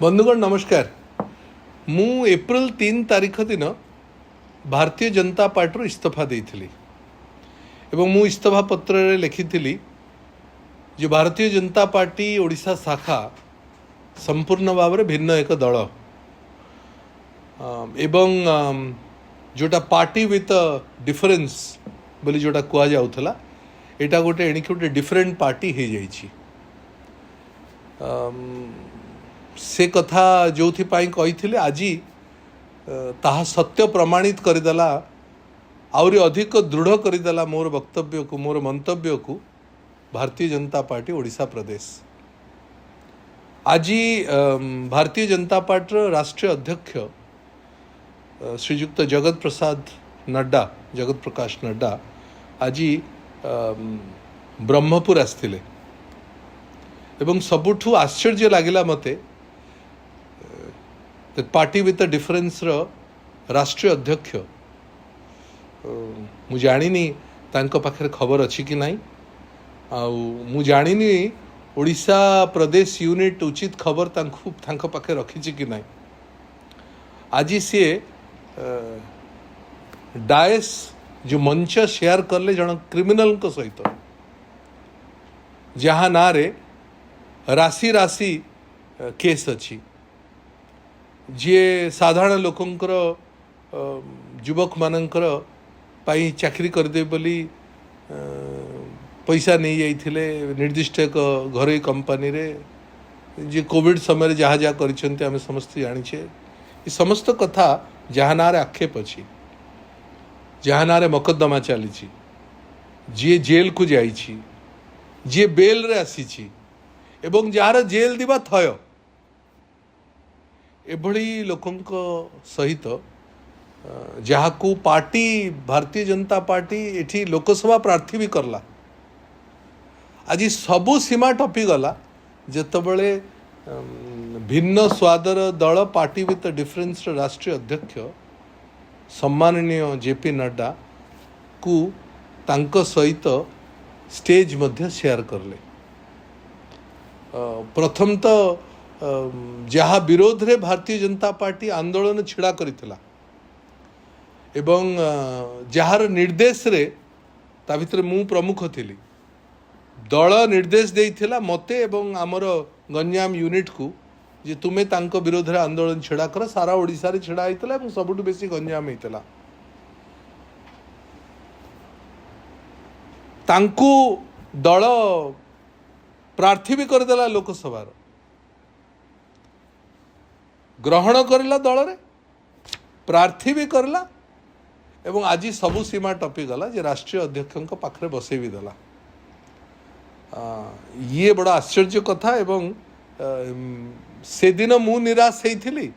बंधुगण नमस्कार। मु एप्रिल 3 तारीख दिन भारतीय जनता पार्टी इस्तीफा देइथिली एवं मु इस्तीफा पत्र रे लिखिथिली जे भारतीय जनता पार्टी ओडिशा शाखा संपूर्ण भाव में भिन्न एक दल एवं जोटा पार्टी विथ डिफरेंस बोली जोटा कुआ जाउथला एटा गोटे एणिक गोटे डिफरेंट पार्टी हो जाइछि। से कथा जो कही आज ताहा सत्य प्रमाणित करदेला आउरी अधिक दृढ़ करदेला मोर वक्तव्य को मोर मंतव्य को भारतीय जनता पार्टी ओडिशा प्रदेश। आज भारतीय जनता पार्टी राष्ट्रीय अध्यक्ष श्रीयुक्त जगत प्रकाश नड्डा आज ब्रह्मपुर आसथिले एवं सबुठु आश्चर्य लगिला मते पार्टी विथ डिफरेंस राष्ट्रीय अध्यक्ष मु जानिनी तांको पाखरे खबर अच्छी कि नहीं मु जानिनी ओडिशा प्रदेश यूनिट उचित खबर तांको पाखे रखी कि नहीं। आज सी डायस जो मंच शेयर करले जन क्रिमिनल को सहित जहाँ ना रे राशि राशि केस अच्छी जी साधारण लोकंकर युवक मानकर पाई चाकरी करदे बोली पैसा नहीं जाइथिले निर्दिष्ट एक घरोई कंपनी रे जे कोविड समय जहाँ जहाँ करिसेंते आमे समस्त जानिछे। ये समस्त कथा जहाँ ना रे आक्षेप अच्छी जहाँ ना रे मकद्दमा चली जी जेल को जाइछि जी बेल रे आसीछि एवं जार जेल दिबा थय एभली लोकंक सहित जहाँ को पार्टी भारतीय जनता पार्टी एठी लोकसभा प्रार्थी भी करला आज सबू सीमा टपी गला जेतबले भिन्न स्वादर दल पार्टी विथ डिफरेंस राष्ट्रीय अध्यक्ष सम्माननीय जेपी नड्डा को तांको सहित स्टेज मध्य शेयर करले। प्रथम तो जहाँ विरोध रे भारतीय जनता पार्टी आंदोलन छिड़ा करितला एवं जार निर्देश रे ता भितर मु प्रमुख थिली दल निर्देश देइथिला मते एवं आमर गंजाम यूनिट को जे तुमे तांको विरोध रे आंदोलन छिड़ा कर सारा ओडिसा रे छिड़ा आइतला एवं सबुठु बेसी गंजाम आइतला तांको दल प्रार्थी भी करदेला लोकसभा ग्रहण करला दल रे प्रार्थी भी करला एवं आज सबू सीमा टपी गला जे राष्ट्रीय अध्यक्ष पाखरे बसई भी देला। ये बड़ा आश्चर्य कथा एवं से दिन मु निराश होइथिली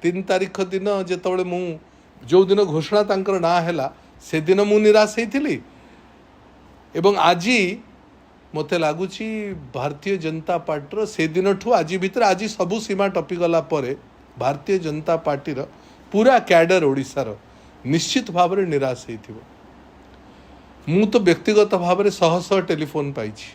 3 तारीख दिन जेतबळे मु जो दिन घोषणा तांकर ना हैला से दिन मु निराश होइथिली एवं आज मते लागुची भारतीय जनता पार्टी से दिन ठू आज भीतर आज सबू सीमा टपी गला परे भारतीय जनता पार्टी पूरा कैडर ओडिशार निश्चित भाव में निराश होइथिबो। मु तो व्यक्तिगत भाव में शह शह टेलीफोन पाइछि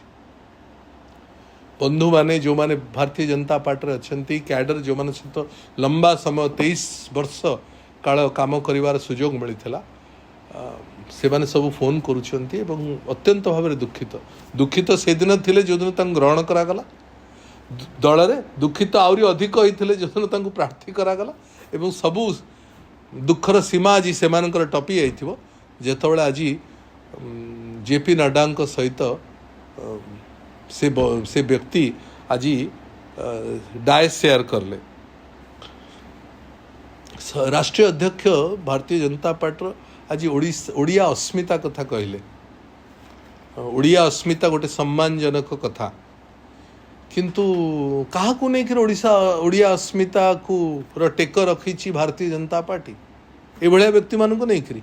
बंधु माने जो माने भारतीय जनता पार्टी अच्छी कैडर जो माने सहित लंबा समय 23 वर्ष काल काम करिवार सुजोग मिलिथिला से माने सब फोन करुछंती एवं अत्यंत भाव में दुखित से दिन थिले जो दिन तांको ग्रहण करागला दल रे दुखित आउरी अधिक होइथिले जो दिन तांको प्रार्थी करागला एवं सबू दुखर सीमा आज से मानकर टपी आइथिबो जेतबळे आज जेपी नड्डा सहित से व्यक्ति आज डायस शेयर करले। राष्ट्रीय अध्यक्ष भारतीय जनता पार्टी आज ओडिया अस्मिता कथा कहले ओडिया अस्मिता गोटे सम्मानजनक कथा किंतु कहा को नहीं कि ओडिया अस्मिता को टेक रखी भारतीय जनता पार्टी ए भलिया व्यक्ति मानक नहीं करी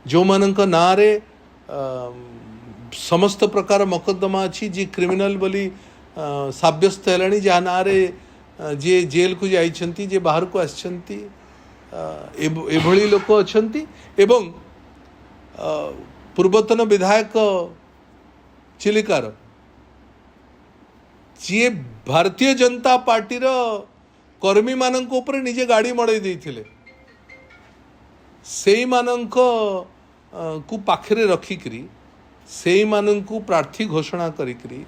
जो मानक ना रे समस्त प्रकार मकद्दमा अच्छी जी क्रिमिनल बोली साब्यस्त है जहाँ ना रे जे जेल को जाइछंती जे बाहर को आछंती एभली लोक अच्छंती एवं पूर्वतन विधायक चिलिकार जी भारतीय जनता पार्टी कर्मी मानक ऊपर निजे गाड़ी मड़े देथिले सेई मानक को पाखरे रखिकरी सेई मानक प्रार्थी घोषणा करिकरी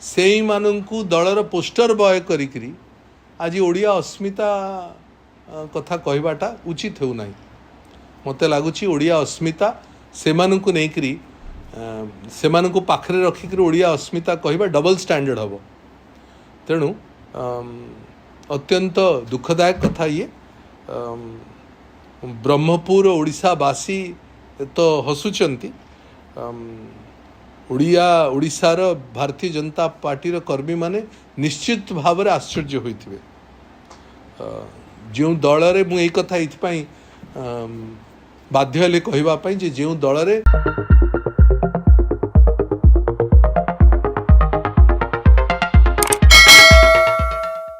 सेई मानक दलर पोस्टर बय करिकरी आज ओडिया अस्मिता कथा कहबाटा उचित हो नहीं मते लगुच ओडिया अस्मिता से नहीं से पाखरे रखिक ओडिया अस्मिता कहबा डबल स्टैंडर्ड हम तेणु अत्यंत दुखदायक कथा ये ब्रह्मपुर ओडिशावासी तो हसुचंती ओडिशार भारतीय जनता पार्टी कर्मी माने निश्चित भाव आश्चर्य होइथिबे जो दल रे मु एई कथा इथपाई बाध्य हेले कहबा पई जे जो दल रे